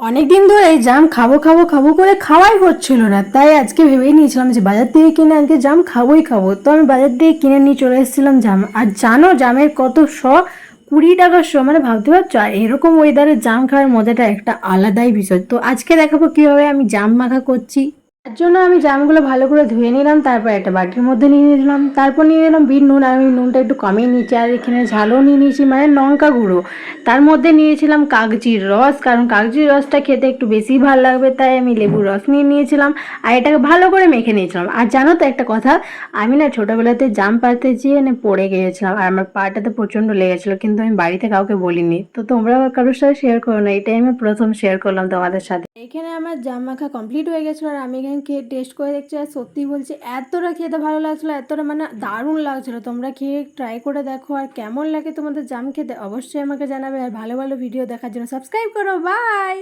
অনেকদিন ধরে এই জাম খাবো খাবো খাবো করে খাওয়াই হচ্ছিল না, তাই আজকে ভেবেই নিয়েছিলাম যে বাজার থেকে কিনে আজকে জাম খাবোই খাবো। তো আমি বাজার থেকে কিনে নিয়ে চলে এসেছিলাম জাম। আর জানো জামের কত 20 টাকা মানে ভাবতে পারছো। আর এরকম ওয়েদারে জাম খাওয়ার মজাটা একটা আলাদাই বিষয়। তো আজকে দেখাবো কিভাবে আমি জাম মাখা করছি। তার জন্য আমি জামগুলো ভালো করে ধুয়ে নিলাম, তারপর একটা বাটির মধ্যে নিয়ে নিলাম, তারপর নিয়ে নিলাম বিট নুন। আর আমি নুনটা একটু কমিয়ে নিয়েছি, আর এখানে ঝালও নিয়ে নিয়েছি মানে লঙ্কা গুঁড়ো। তার মধ্যে নিয়েছিলাম কাগজির রস, কারণ কাগজির রসটা খেতে একটু বেশি ভালো লাগবে, তাই আমি লেবুর রস নিয়ে নিয়েছিলাম। আর এটাকে ভালো করে মেখে নিয়েছিলাম। আর জানো তো একটা কথা, আমি না ছোটোবেলাতে জাম পাড়তে যেয়ে না পড়ে গিয়েছিলাম, আর আমার পাটাতে প্রচণ্ড লেগেছিলো, কিন্তু আমি বাড়িতে কাউকে বলিনি। তো তোমরা কারোর সাথে শেয়ার করো না, এটাই আমি প্রথম শেয়ার করলাম তোমাদের সাথে। এখানে আমার জাম মাখা কমপ্লিট হয়ে গেছিলো, আর আমি এখানে খেয়ে টেস্ট করে দেখছি, আর সত্যি বলছি এতটা খেতে ভালো লাগছিলো, এতটা মানে দারুণ লাগছিলো। তোমরা খেয়ে ট্রাই করে দেখো, আর কেমন লাগে তোমাদের জাম খেতে অবশ্যই আমাকে জানাবে। আর ভালো ভালো ভিডিও দেখার জন্য সাবস্ক্রাইব করো। বাই।